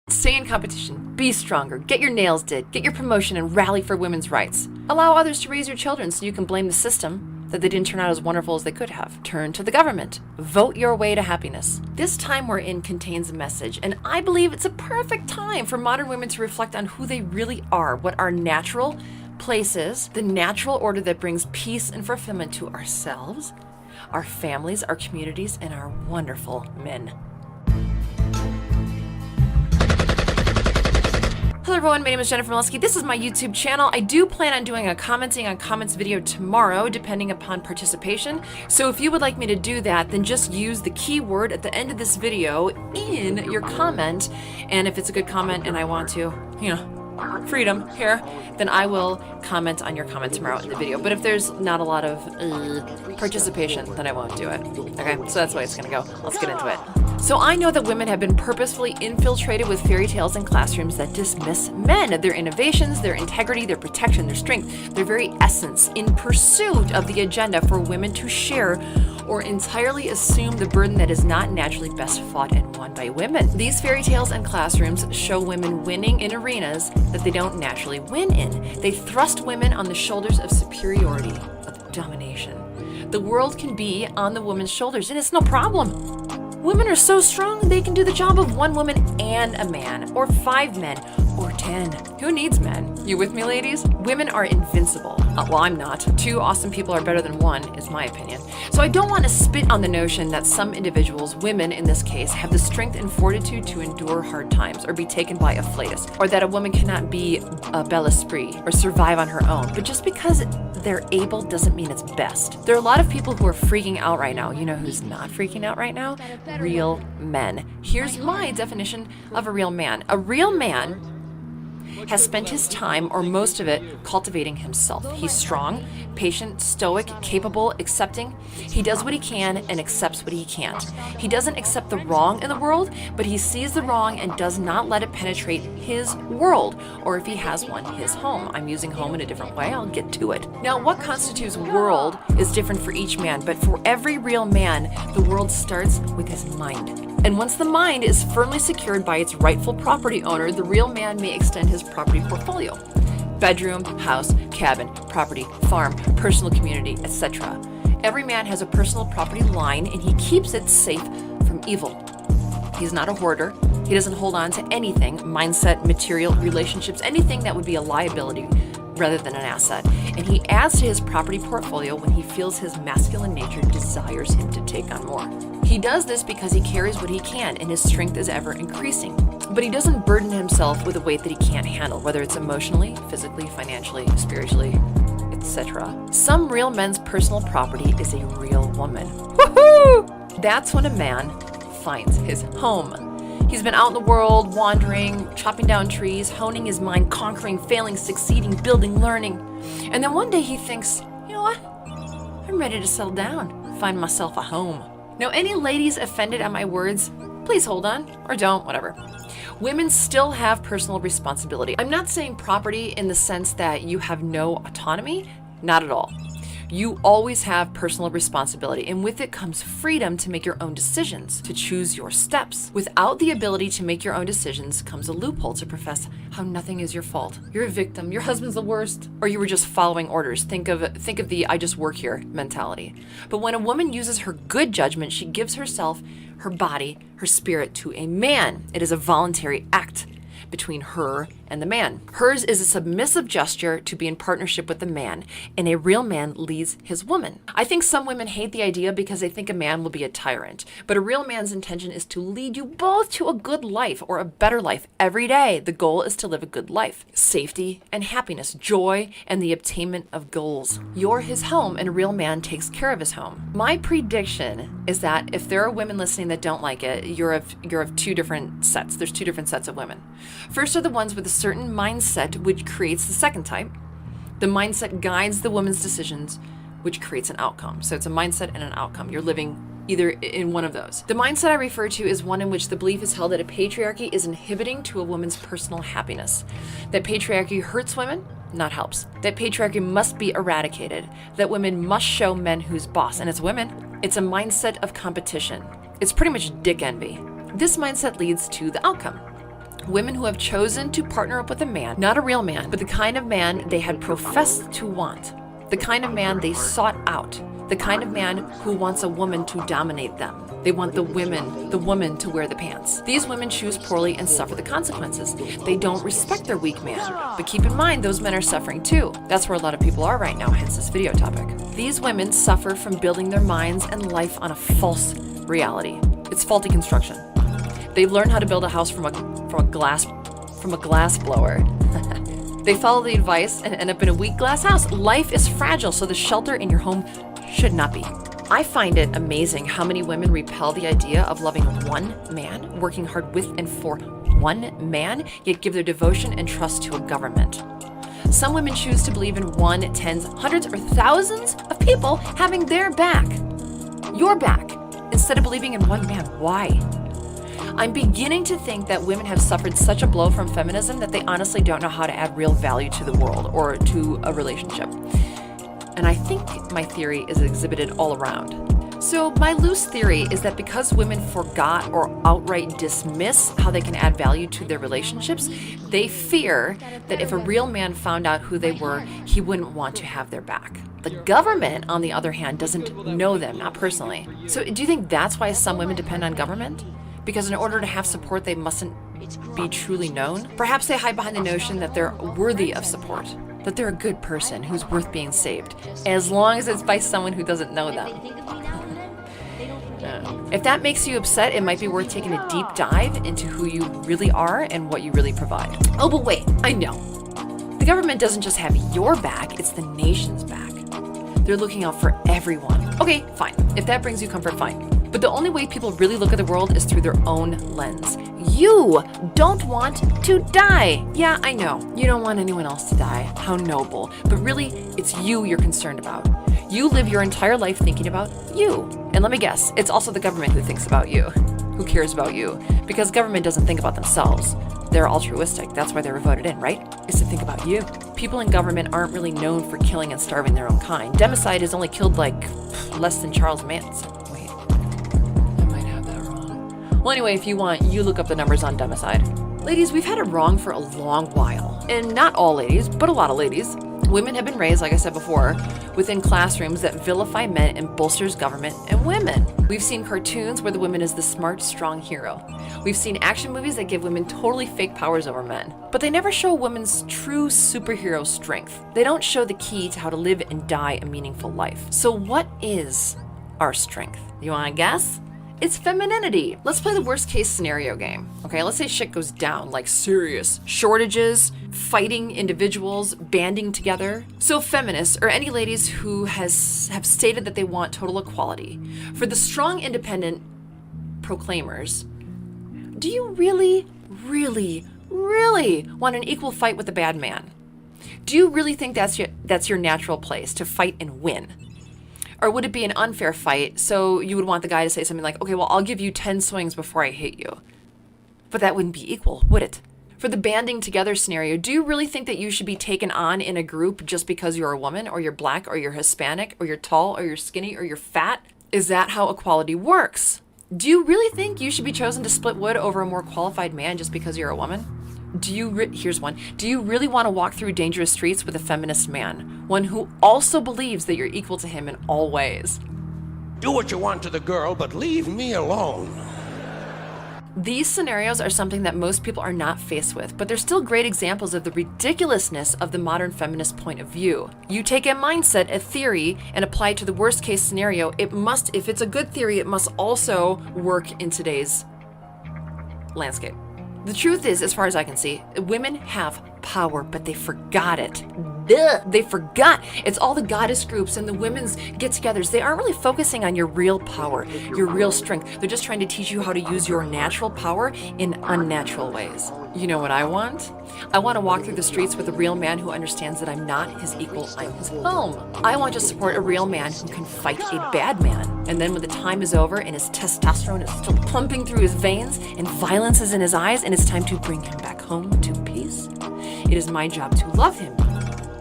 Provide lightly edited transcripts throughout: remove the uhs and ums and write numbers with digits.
Stay in competition, be stronger, get your nails did, get your promotion, and rally for women's rights. Allow others to raise your children so you can blame the system that they didn't turn out as wonderful as they could have. Turn to the government. Vote your way to happiness. This time we're in contains a message, and I believe it's a perfect time for modern women to reflect on who they really are, what our natural place is, the natural order that brings peace and fulfillment to ourselves, our families, our communities, and our wonderful men. Hello everyone, my name is Jennifer Molesky. This is my YouTube channel. I do plan on doing a commenting on comments video tomorrow, depending upon participation. So if you would like me to do that, then just use the keyword at the end of this video in your comment. And if it's a good comment and I want to, freedom here, then I will comment on your comment tomorrow in the video. But if there's not a lot of participation, then I won't do it. Okay, so that's the way it's gonna go. Let's get into it. So I know that women have been purposefully infiltrated with fairy tales in classrooms that dismiss men, their innovations, their integrity, their protection, their strength, their very essence, in pursuit of the agenda for women to share or entirely assume the burden that is not naturally best fought and won by women. These fairy tales and classrooms show women winning in arenas that they don't naturally win in. They thrust women on the shoulders of superiority, of domination. The world can be on the woman's shoulders, and it's no problem. Women are so strong, they can do the job of one woman and a man, or 5 men, or 10. Who needs men? You with me, ladies? Women are invincible. Well, I'm not. 2 awesome people are better than 1, is my opinion. So I don't want to spit on the notion that some individuals, women in this case, have the strength and fortitude to endure hard times, or be taken by a flatus, or that a woman cannot be a bel esprit, or survive on her own. But just because they're able doesn't mean it's best. There are a lot of people who are freaking out right now. You know who's not freaking out right now? Real men. Here's my definition of a real man. A real man has spent his time, or most of it, cultivating himself. He's strong, patient, stoic, capable, accepting. He does what he can and accepts what he can't. He doesn't accept the wrong in the world, but he sees the wrong and does not let it penetrate his world, or if he has one, his home. I'm using home in a different way. I'll get to it. Now, what constitutes world is different for each man, but for every real man, the world starts with his mind. And once the mind is firmly secured by its rightful property owner, the real man may extend his property portfolio. Bedroom, house, cabin, property, farm, personal community, etc. Every man has a personal property line, and he keeps it safe from evil. He's not a hoarder. He doesn't hold on to anything, mindset, material, relationships, anything that would be a liability rather than an asset. And he adds to his property portfolio when he feels his masculine nature desires him to take on more. He does this because he carries what he can, and his strength is ever increasing. But he doesn't burden himself with a weight that he can't handle, whether it's emotionally, physically, financially, spiritually, etc. Some real men's personal property is a real woman. Woohoo! That's when a man finds his home. He's been out in the world, wandering, chopping down trees, honing his mind, conquering, failing, succeeding, building, learning. And then one day he thinks, you know what? I'm ready to settle down, find myself a home. Now, any ladies offended at my words, please hold on, or don't, whatever. Women still have personal responsibility. I'm not saying property in the sense that you have no autonomy, not at all. You always have personal responsibility, and with it comes freedom to make your own decisions, to choose your steps. Without the ability to make your own decisions comes a loophole to profess how nothing is your fault. You're a victim, your husband's the worst, or you were just following orders. Think of the I just work here mentality. But when a woman uses her good judgment, she gives herself, her body, her spirit to a man. It is a voluntary act between her and the man. Hers is a submissive gesture to be in partnership with the man, and a real man leads his woman. I think some women hate the idea because they think a man will be a tyrant, but a real man's intention is to lead you both to a good life, or a better life every day. The goal is to live a good life, safety and happiness, joy and the obtainment of goals. You're his home, and a real man takes care of his home. My prediction is that if there are women listening that don't like it, you're of 2 different sets. There's 2 different sets of women. First are the ones with a certain mindset, which creates the second type. The mindset guides the woman's decisions, which creates an outcome. So it's a mindset and an outcome. You're living either in one of those. The mindset I refer to is one in which the belief is held that a patriarchy is inhibiting to a woman's personal happiness. That patriarchy hurts women, not helps. That patriarchy must be eradicated. That women must show men who's boss, and it's women. It's a mindset of competition. It's pretty much dick envy. This mindset leads to the outcome. Women who have chosen to partner up with a man, not a real man, but the kind of man they had professed to want, the kind of man they sought out, the kind of man who wants a woman to dominate them. They want the woman to wear the pants. These women choose poorly and suffer the consequences. They don't respect their weak man. But keep in mind, those men are suffering too. That's where a lot of people are right now, hence this video topic. These women suffer from building their minds and life on a false reality. It's faulty construction. They've learned how to build a house from a glass blower. They follow the advice and end up in a weak glass house. Life is fragile, so the shelter in your home should not be. I find it amazing how many women repel the idea of loving one man, working hard with and for one man, yet give their devotion and trust to a government. Some women choose to believe in one, tens, hundreds, or thousands of people having their back, your back, instead of believing in one man. Why? I'm beginning to think that women have suffered such a blow from feminism that they honestly don't know how to add real value to the world or to a relationship. And I think my theory is exhibited all around. So my loose theory is that because women forgot or outright dismiss how they can add value to their relationships, they fear that if a real man found out who they were, he wouldn't want to have their back. The government, on the other hand, doesn't know them, not personally. So do you think that's why some women depend on government? Because in order to have support, they mustn't be truly known? Perhaps they hide behind the notion that they're worthy of support, that they're a good person who's worth being saved, as long as it's by someone who doesn't know them. If that makes you upset, it might be worth taking a deep dive into who you really are and what you really provide. Oh, but wait, I know. The government doesn't just have your back, it's the nation's back. They're looking out for everyone. Okay, fine. If that brings you comfort, fine. But the only way people really look at the world is through their own lens. You don't want to die. Yeah, I know. You don't want anyone else to die. How noble. But really, it's you you're concerned about. You live your entire life thinking about you. And let me guess, it's also the government who thinks about you, who cares about you. Because government doesn't think about themselves. They're altruistic. That's why they were voted in, right? Is to think about you. People in government aren't really known for killing and starving their own kind. Democide has only killed less than Charles Manson. Wait, I might have that wrong. Well, anyway, if you want, you look up the numbers on Democide. Ladies, we've had it wrong for a long while. And not all ladies, but a lot of ladies. Women have been raised, like I said before, within classrooms that vilify men and bolsters government and women. We've seen cartoons where the woman is the smart, strong hero. We've seen action movies that give women totally fake powers over men. But they never show a woman's true superhero strength. They don't show the key to how to live and die a meaningful life. So what is our strength? You wanna guess? It's femininity. Let's play the worst case scenario game. Okay, let's say shit goes down, like serious shortages, fighting individuals, banding together. So feminists, or any ladies who have stated that they want total equality, for the strong independent proclaimers, do you really want an equal fight with a bad man? Do you really think that's your natural place, to fight and win? Or would it be an unfair fight, so you would want the guy to say something like, okay, well, I'll give you 10 swings before I hit you. But that wouldn't be equal, would it? For the banding together scenario, do you really think that you should be taken on in a group just because you're a woman, or you're black, or you're Hispanic, or you're tall, or you're skinny, or you're fat? Is that how equality works? Do you really think you should be chosen to split wood over a more qualified man just because you're a woman? Here's one. Do you really want to walk through dangerous streets with a feminist man? One who also believes that you're equal to him in all ways. Do what you want to the girl, but leave me alone. These scenarios are something that most people are not faced with, but they're still great examples of the ridiculousness of the modern feminist point of view. You take a mindset, a theory, and apply it to the worst case scenario. If it's a good theory, it must also work in today's landscape. The truth is, as far as I can see, women have power, but they forgot it. They forgot. It's all the goddess groups and the women's get-togethers. They aren't really focusing on your real power, your real strength. They're just trying to teach you how to use your natural power in unnatural ways. You know what I want? I want to walk through the streets with a real man who understands that I'm not his equal, I'm his home. I want to support a real man who can fight a bad man. And then when the time is over and his testosterone is still pumping through his veins and violence is in his eyes and it's time to bring him back home to peace, it is my job to love him.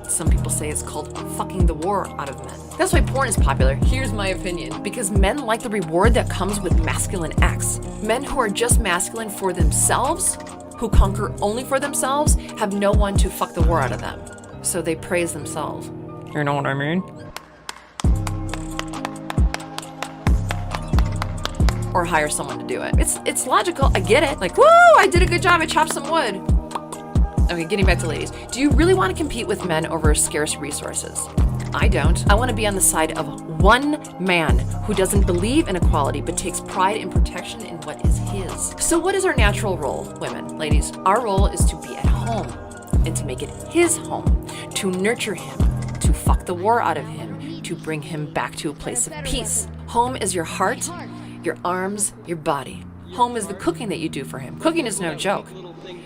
Some people say it's called fucking the war out of men. That's why porn is popular. Here's my opinion. Because men like the reward that comes with masculine acts. Men who are just masculine for themselves, who conquer only for themselves have no one to fuck the war out of them. So they praise themselves. You know what I mean? Or hire someone to do it. It's logical. I get it. Like, woo, I did a good job. I chopped some wood. Okay, getting back to ladies. Do you really want to compete with men over scarce resources? I don't. I want to be on the side of one man who doesn't believe in equality but takes pride in protection in what is his. So what is our natural role, women? Ladies, our role is to be at home and to make it his home, to nurture him, to fuck the war out of him, to bring him back to a place of peace. Home is your heart, your arms, your body. Home is the cooking that you do for him. Cooking is no joke.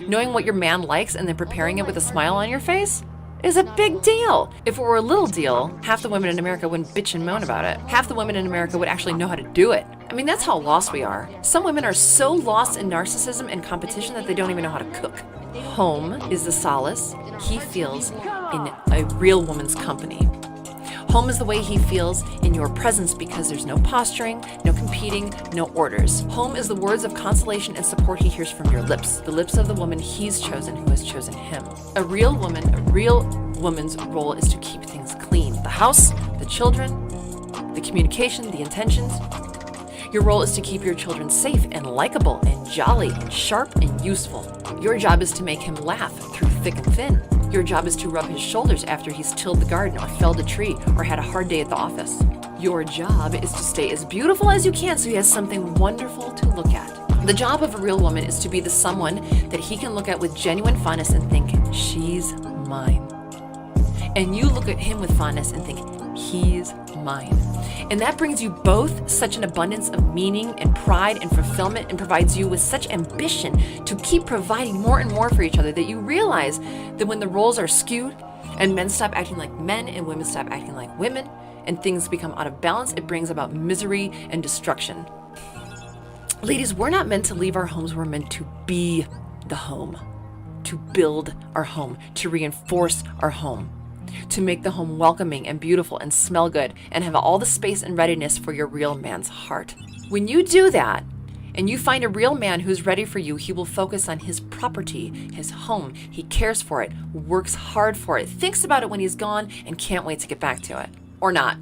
Knowing what your man likes and then preparing it with a smile on your face is a big deal. If it were a little deal, half the women in America wouldn't bitch and moan about it. Half the women in America would actually know how to do it. I mean, that's how lost we are. Some women are so lost in narcissism and competition that they don't even know how to cook. Home is the solace he feels in a real woman's company. Home is the way he feels in your presence because there's no posturing, no competing, no orders. Home is the words of consolation and support he hears from your lips, the lips of the woman he's chosen who has chosen him. A real woman's role is to keep things clean. The house, the children, the communication, the intentions. Your role is to keep your children safe and likable and jolly and sharp and useful. Your job is to make him laugh through thick and thin. Your job is to rub his shoulders after he's tilled the garden or felled a tree or had a hard day at the office. Your job is to stay as beautiful as you can so he has something wonderful to look at. The job of a real woman is to be the someone that he can look at with genuine fondness and think, she's mine. And you look at him with fondness and think, he's mine. And that brings you both such an abundance of meaning and pride and fulfillment and provides you with such ambition to keep providing more and more for each other that you realize that when the roles are skewed and men stop acting like men and women stop acting like women and things become out of balance, it brings about misery and destruction. Ladies, we're not meant to leave our homes. We're meant to be the home, to build our home, to reinforce our home, to make the home welcoming and beautiful and smell good and have all the space and readiness for your real man's heart. When you do that and you find a real man who's ready for you, he will focus on his property, his home. He cares for it, works hard for it, thinks about it when he's gone and can't wait to get back to it. Or not.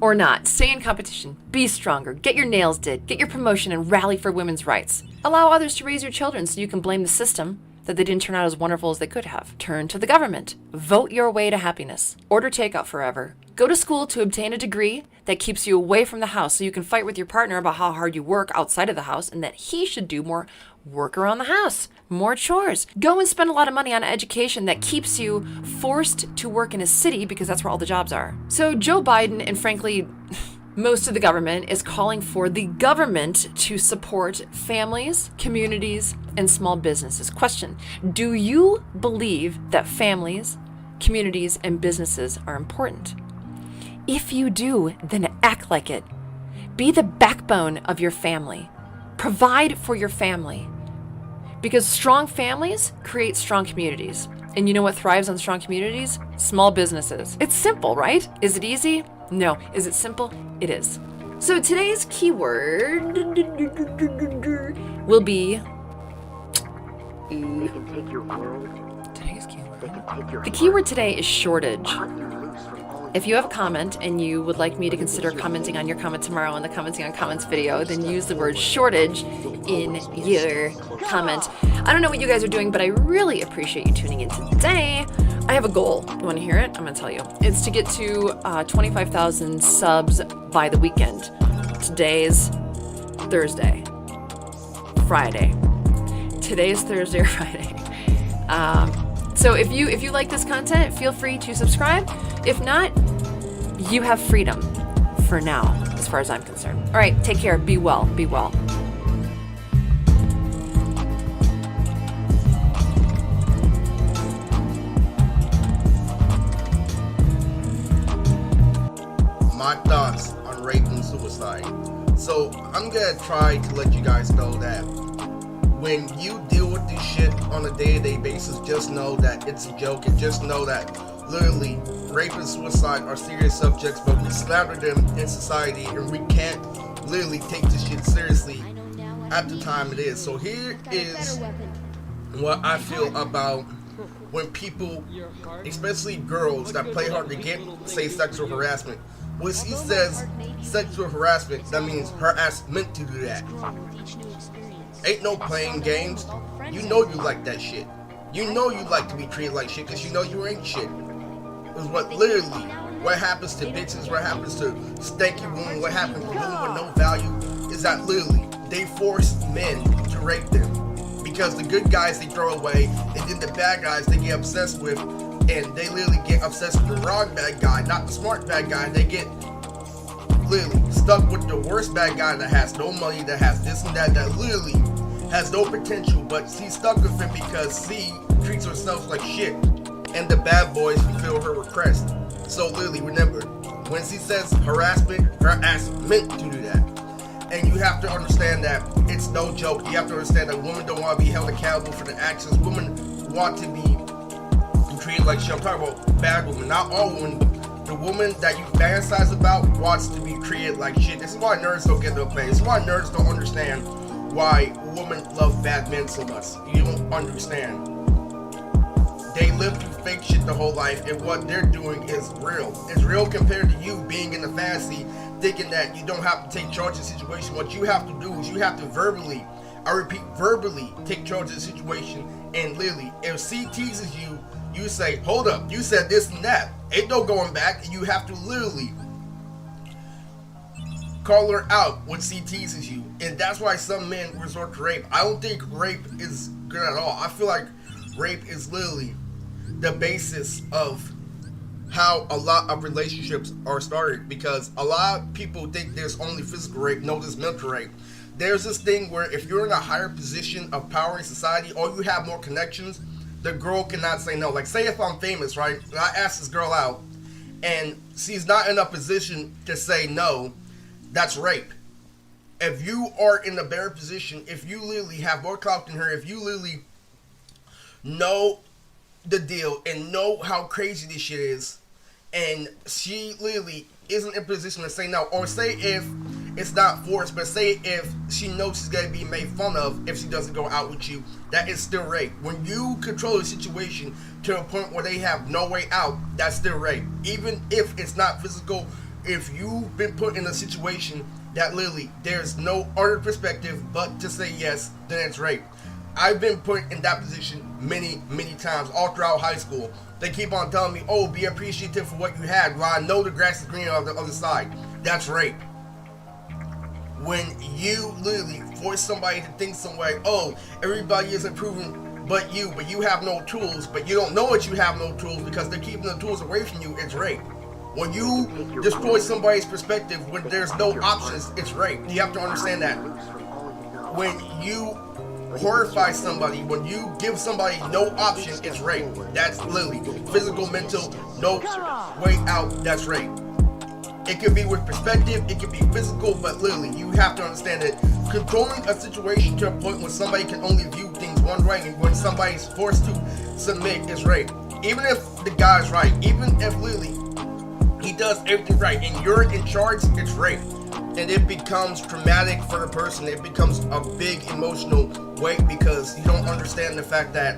Or not. Stay in competition. Be stronger. Get your nails did. Get your promotion and rally for women's rights. Allow others to raise your children so you can blame the system that they didn't turn out as wonderful as they could have. Turn to the government. Vote your way to happiness. Order takeout forever. Go to school to obtain a degree that keeps you away from the house so you can fight with your partner about how hard you work outside of the house and that he should do more work around the house, more chores. Go and spend a lot of money on education that keeps you forced to work in a city because that's where all the jobs are. So Joe Biden and frankly, most of the government is calling for the government to support families, communities, and small businesses. Question, do you believe that families, communities, and businesses are important? If you do, then act like it. Be the backbone of your family. Provide for your family. Because strong families create strong communities. And you know what thrives on strong communities? Small businesses. It's simple, right? Is it easy? No. Is it simple? It is. So today's keyword will be today's keyword. The keyword today is shortage. If you have a comment and you would like me to consider commenting on your comment tomorrow in the commenting on comments video, then use the word shortage in your comment. I don't know what you guys are doing, but I really appreciate you tuning in today. I have a goal. You want to hear it? I'm going to tell you. It's to get to 25,000 subs by the weekend. Today's Thursday. Friday. Today's Thursday or Friday. So if you like this content, feel free to subscribe. If not, you have freedom for now, as far as I'm concerned. All right, take care. Be well. Be well. My thoughts on rape and suicide. So I'm gonna try to let you guys know that when you deal with this shit on a day-to-day basis, just know that it's a joke, and just know that literally rape and suicide are serious subjects, but we slander them in society and we can't literally take this shit seriously at the time it is. So here is what I feel about when people, especially girls that play hard to get, say sexual harassment. When she says sexual harassment, that means her ass meant to do that. Ain't no playing games. You know you like that shit. You know you like to be treated like shit because you know you ain't shit. It's what happens to bitches, what happens to stanky women, what happens to women with no value is that literally they force men to rape them. Because the good guys they throw away, and then the bad guys they get obsessed with, and they literally get obsessed with the wrong bad guy, not the smart bad guy. They get literally stuck with the worst bad guy that has no money, that has this and that literally has no potential, but she's stuck with him because she treats herself like shit, and the bad boys fulfill her request. So literally, remember, when she says harassment, her ass meant to do that. And you have to understand that it's no joke. You have to understand that women don't want to be held accountable for their actions. Women want to be treated like shit. I'm talking about bad women, not all women, but the woman that you fantasize about wants to be treated like shit. This is why nerds don't get no play. This is why nerds don't understand why women love bad men so much. You don't understand. They live through fake shit the whole life, and what they're doing is real. It's real compared to you being in the fantasy, thinking that you don't have to take charge of the situation. What you have to do is you have to verbally, I repeat, verbally take charge of the situation. And literally, if she teases you, you say, hold up, you said this and that. Ain't no going back. And you have to literally call her out when she teases you. And that's why some men resort to rape. I don't think rape is good at all. I feel like rape is literally the basis of how a lot of relationships are started, because a lot of people think there's only physical rape. No, there's mental rape. There's this thing where if you're in a higher position of power in society or you have more connections, the girl cannot say no. Like, say if I'm famous, right, and I ask this girl out and she's not in a position to say no, that's rape. If you are in a better position, if you literally have more clout than her, if you literally know the deal and know how crazy this shit is, and she literally isn't in a position to say no, or say if it's not forced, but say if she knows she's gonna be made fun of if she doesn't go out with you, that is still rape. When you control the situation to a point where they have no way out, that's still rape. Even if it's not physical, if you've been put in a situation that literally there's no other perspective but to say yes, then it's rape. I've been put in that position many, many times all throughout high school. They keep on telling me, oh, be appreciative for what you had, while I know the grass is greener on the other side. That's rape. When you literally force somebody to think some way, oh, everybody is improving but you have no tools, but you don't know that you have no tools because they're keeping the tools away from you, it's rape. When you destroy somebody's perspective, when there's no options, it's rape. You have to understand that. When you horrify somebody, when you give somebody no option, it's rape. That's literally physical, mental, no way out, that's rape. It could be with perspective, it could be physical, but literally you have to understand that controlling a situation to a point where somebody can only view things one way, and when somebody's forced to submit, is rape. Even if the guy's right, even if literally he does everything right and you're in charge, it's rape. And it becomes traumatic for the person. It becomes a big emotional weight because you don't understand the fact that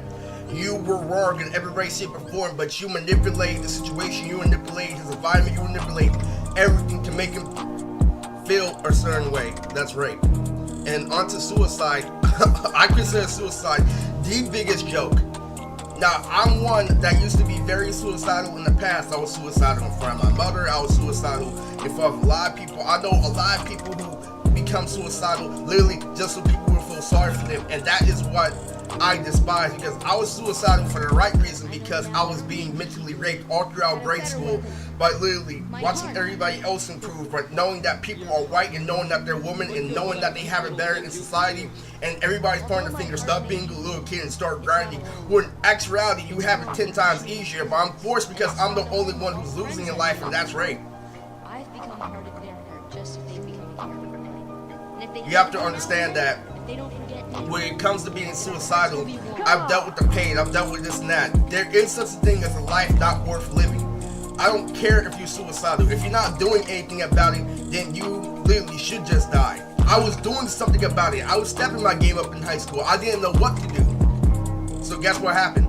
you were wrong in every way, shape, or form, but you manipulated the situation, you manipulated his environment, you manipulated everything to make him feel a certain way. That's rape. And onto suicide, I consider suicide the biggest joke. Now, I'm one that used to be very suicidal in the past. I was suicidal in front of my mother. I was suicidal in front of a lot of people. I know a lot of people who become suicidal literally just so people will feel sorry for them. And that is what I despise, because I was suicidal for the right reason, because I was being mentally raped all throughout grade school by literally watching everybody else improve, but knowing that people are white and knowing that they're women and knowing that they have it better in society, and everybody's pointing their finger, stop being a little kid and start grinding. When in actuality, you have it 10 times easier, but I'm forced because I'm the only one who's losing in life, and that's rape. I've become a part of their hurt just so they become a part of mine. And if they You have to understand that they don't forget me, when it comes to being suicidal, I've dealt with the pain, I've dealt with this and that. There is such a thing as a life not worth living. I don't care if you're suicidal. If you're not doing anything about it, then you literally should just die. I was doing something about it. I was stepping my game up in high school. I didn't know what to do. So guess what happened?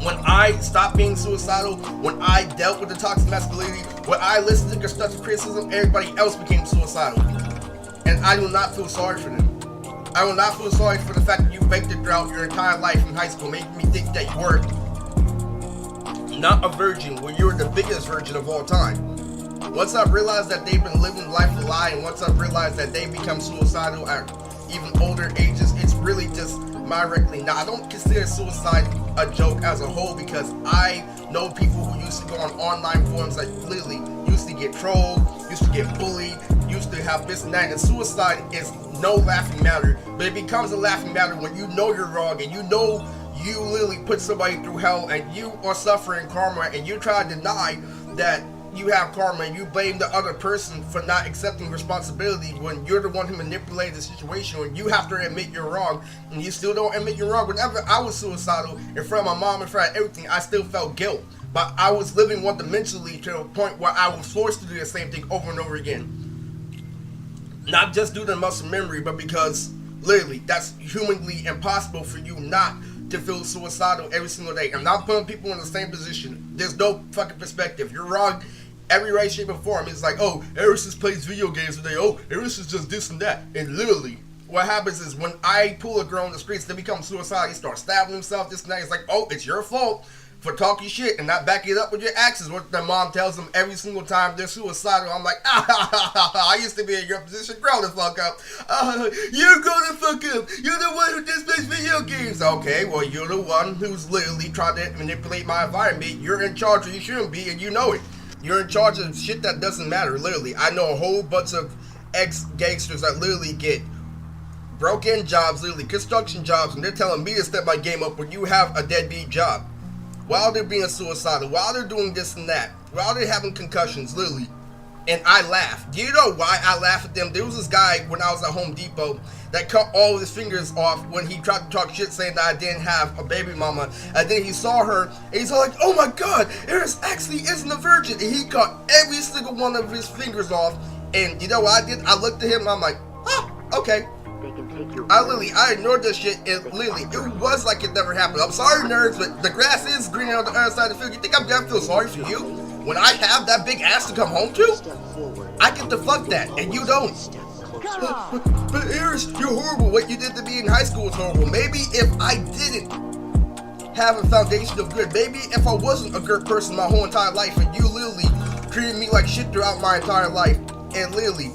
When I stopped being suicidal, when I dealt with the toxic masculinity, when I listened to constructive criticism, everybody else became suicidal. And I do not feel sorry for them. I will not feel sorry for the fact that you faked it throughout your entire life in high school, making me think that you were not a virgin when you were the biggest virgin of all time. Once I've realized that they've been living life a lie, and once I've realized that they become suicidal at even older ages, it's really just my reckoning. Now, I don't consider suicide a joke as a whole, because I know people who used to go on online forums that literally used to get trolled, used to get bullied, used to have this and that, and suicide is no laughing matter. But it becomes a laughing matter when you know you're wrong, and you know you literally put somebody through hell, and you are suffering karma, and you try to deny that you have karma, and you blame the other person for not accepting responsibility when you're the one who manipulated the situation, when you have to admit you're wrong, and you still don't admit you're wrong. Whenever I was suicidal, in front of my mom, in front of everything, I still felt guilt. But I was living one-dimensionally to a point where I was forced to do the same thing over and over again. Not just due to muscle memory, but because literally that's humanly impossible for you not to feel suicidal every single day. I'm not putting people in the same position. There's no fucking perspective. You're wrong every way, shape, and form. It's like, oh, Eris plays video games today. Oh, Eris is just this and that. And literally, what happens is when I pull a girl on the streets, they become suicidal. He starts stabbing himself, this and that. It's like, oh, it's your fault for talking shit and not backing it up with your actions. What their mom tells them every single time they're suicidal. I'm like, I used to be in your position. Grow the fuck up. You grow the fuck up. You're the one who just plays video games. Okay, well, you're the one who's literally trying to manipulate my environment. You're in charge, or you shouldn't be, and you know it. You're in charge of shit that doesn't matter, literally. I know a whole bunch of ex-gangsters that literally get broken jobs, literally construction jobs, and they're telling me to step my game up when you have a deadbeat job. While they're being suicidal, while they're doing this and that, while they're having concussions, literally. And I laugh. Do you know why I laugh at them? There was this guy when I was at Home Depot that cut all of his fingers off when he tried to talk shit saying that I didn't have a baby mama. And then he saw her and he's all like, oh my god, Eris actually isn't a virgin. And he cut every single one of his fingers off. And you know what I did? I looked at him and I'm like, oh, okay. I ignored this shit, and literally, it was like it never happened. I'm sorry, nerds, but the grass is greener on the other side of the field. You think I'm gonna feel sorry for you when I have that big ass to come home to? I get to fuck that, and you don't. But Eris, you're horrible. What you did to me in high school was horrible. Maybe if I didn't have a foundation of good, maybe if I wasn't a good person my whole entire life, and you literally treated me like shit throughout my entire life, and literally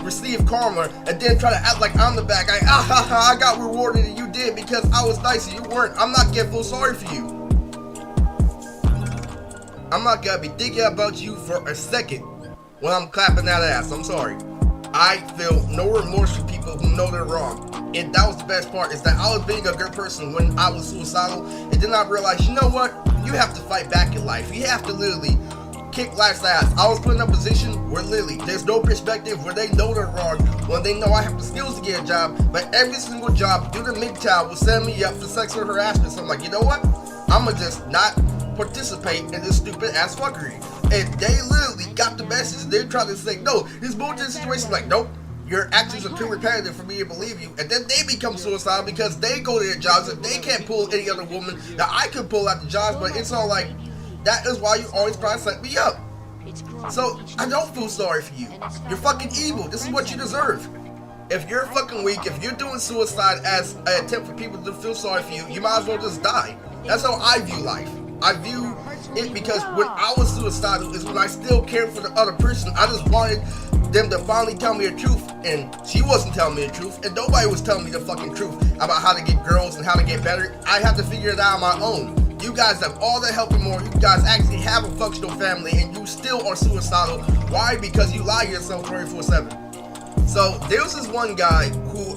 receive karma and then try to act like I'm the bad guy. I got rewarded and you did because I was nice and you weren't. I'm not gonna feel sorry for you. I'm not gonna be thinking about you for a second when I'm clapping that ass. I'm sorry. I feel no remorse for people who know they're wrong. And that was the best part, is that I was being a good person when I was suicidal, and then I realized, you know what? You have to fight back in life. You have to literally kick life's ass. I was put in a position where literally there's no perspective, where they know they're wrong, when they know I have the skills to get a job, but every single job due to MGTOW will send me up for sexual harassment. So I'm like, you know what? I'ma just not participate in this stupid ass fuckery. And they literally got the message. They're trying to say, no, this bullshit situation. Like, nope, your actions are too repetitive for me to believe you. And then they become suicidal because they go to their jobs and they can't pull any other woman that I could pull out the jobs. But it's all like, that is why you always try to set me up. So, I don't feel sorry for you. You're fucking evil. This is what you deserve. If you're fucking weak, if you're doing suicide as an attempt for people to feel sorry for you, you might as well just die. That's how I view life. I view it because when I was suicidal is when I still cared for the other person. I just wanted them to finally tell me the truth, and she wasn't telling me the truth, and nobody was telling me the fucking truth about how to get girls and how to get better. I had to figure it out on my own. You guys have all the help and more. You guys actually have a functional family, and you still are suicidal. Why? Because you lie to yourself 24/7. So there was this one guy who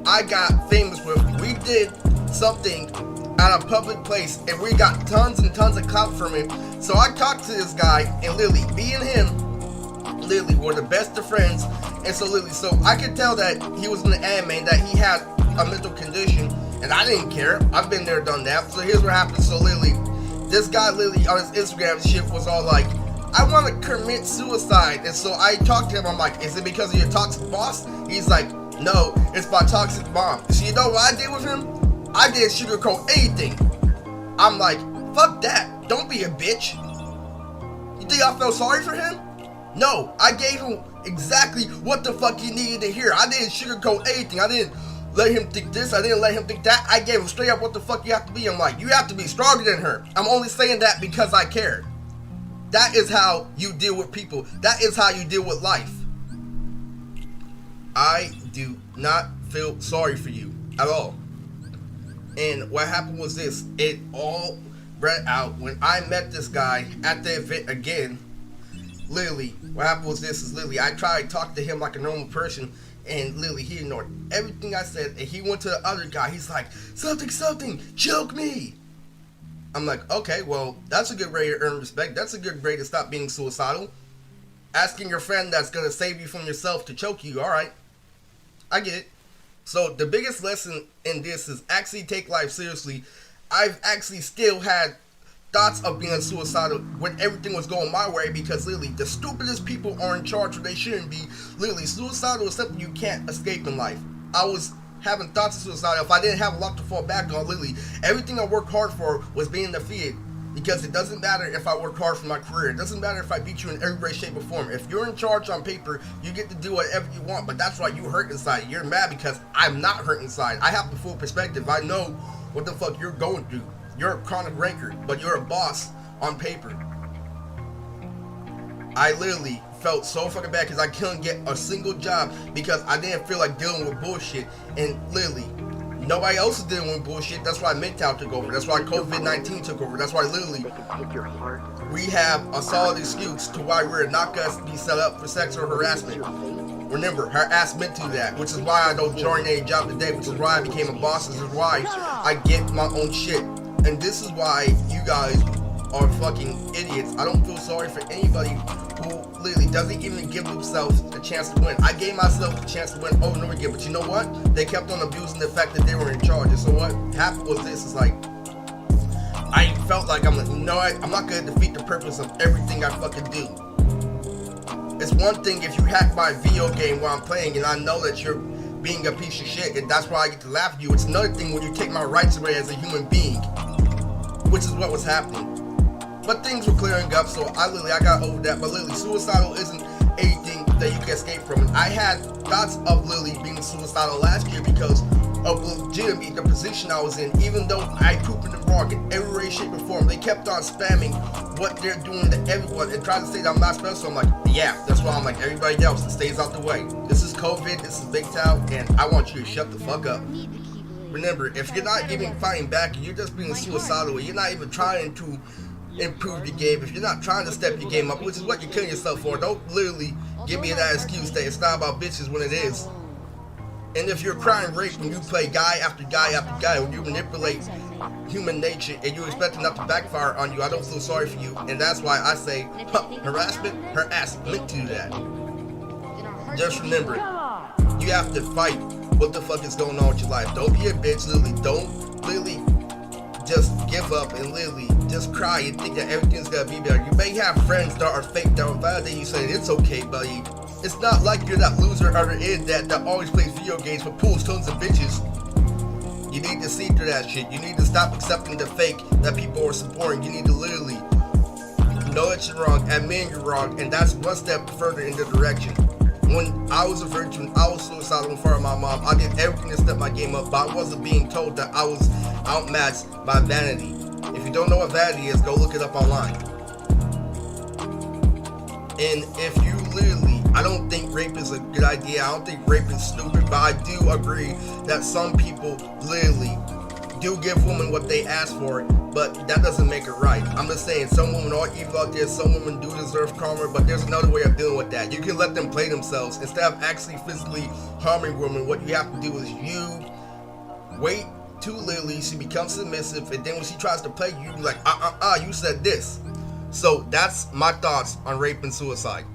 I got famous with. We did something at a public place, and we got tons and tons of clout from him. So I talked to this guy, and literally, me and him literally were the best of friends. And so literally, so I could tell that he was in the anime, that he had a mental condition, and I didn't care. I've been there, done that. So here's what happened. So literally, this guy literally on his Instagram shit was all like, I want to commit suicide. And so I talked to him. I'm like, is it because of your toxic boss? He's like, No, it's my toxic mom. So you know what I did with him? I didn't sugarcoat anything. I'm like, fuck that. Don't be a bitch. You think I felt sorry for him? No, I gave him exactly what the fuck he needed to hear. I didn't sugarcoat anything. I didn't let him think this. I didn't let him think that. I gave him straight up what the fuck you have to be. I'm like, you have to be stronger than her. I'm only saying that because I care. That is how you deal with people. That is how you deal with life. I do not feel sorry for you at all. And what happened was this. It all bred out when I met this guy at the event again. Literally, what happened was this is literally, I tried to talk to him like a normal person, and literally he ignored everything I said, and he went to the other guy. He's like, something, choke me. I'm like, okay, well, that's a good way to earn respect. That's a good way to stop being suicidal. Asking your friend that's going to save you from yourself to choke you, alright. I get it. So the biggest lesson in this is actually take life seriously. I've actually still had thoughts of being suicidal when everything was going my way, because literally the stupidest people are in charge where they shouldn't be. Literally, suicidal is something you can't escape in life. I was having thoughts of suicide. If I didn't have a lot to fall back on, literally everything I worked hard for was being defeated. Because it doesn't matter if I work hard for my career. It doesn't matter if I beat you in every way, shape, or form. If you're in charge on paper, you get to do whatever you want. But that's why you hurt inside. You're mad because I'm not hurt inside. I have the full perspective. I know what the fuck you're going through. You're a chronic ranker, but you're a boss on paper. I literally felt so fucking bad because I couldn't get a single job because I didn't feel like dealing with bullshit. And literally, nobody else is dealing with bullshit. That's why MGTOW took over. That's why COVID-19 took over. That's why literally we have a solid excuse to why we're not going to be set up for sexual harassment. Remember, harassment to that, which is why I don't join any job today, which is why I became a boss. This is why I get my own shit. And this is why you guys are fucking idiots. I don't feel sorry for anybody who literally doesn't even give themselves a chance to win. I gave myself a chance to win over and over again, but you know what? They kept on abusing the fact that they were in charge. And so what happened was this, is like, I felt like I'm like, you know what? I'm not gonna defeat the purpose of everything I fucking do. It's one thing if you hack my video game while I'm playing and I know that you're being a piece of shit and that's why I get to laugh at you. It's another thing when you take my rights away as a human being, which is what was happening. But things were clearing up, so I got over that. But literally, suicidal isn't anything that you can escape from. And I had thoughts of literally being suicidal last year because of legitimately the position I was in. Even though I proven them wrong in every way, shape, or form, they kept on spamming what they're doing to everyone and trying to say that I'm not special. I'm like, yeah, that's why I'm like everybody else that stays out the way. This is COVID, this is MGTOW, and I want you to shut the fuck up. Remember, if you're not even fighting back, you're just being suicidal, you're not even trying to improve your game, if you're not trying to step your game up, which is what you're killing yourself for, don't literally give me that excuse that it's not about bitches when it is. And if you're crying rape when you play guy after guy after guy, when you manipulate human nature and you expect it not to backfire on you, I don't feel sorry for you. And that's why I say, harassment, harassment to that. Just remember, you have to fight what the fuck is going on with your life. Don't be a bitch, literally. Don't literally just give up and literally just cry and think that everything's gonna be better. You may have friends that are fake, that will validate you saying it's okay, buddy. It's not like you're that loser out the end that always plays video games but pulls tons of bitches. You need to see through that shit. You need to stop accepting the fake that people are supporting. You need to literally know that you're wrong, admit you're wrong, and that's one step further in the direction. When I was a virgin, I was suicidal in front of my mom. I did everything to step my game up, but I wasn't being told that I was outmatched by vanity. If you don't know what vanity is, go look it up online. And if you literally, I don't think rape is a good idea. I don't think rape is stupid, but I do agree that some people literally do give women what they ask for, but that doesn't make it right. I'm just saying, some women are evil out there, some women do deserve karma, but there's another way of dealing with that. You can let them play themselves. Instead of actually physically harming women, what you have to do is you wait till literally she becomes submissive, and then when she tries to play you, you be like, you said this. So that's my thoughts on rape and suicide.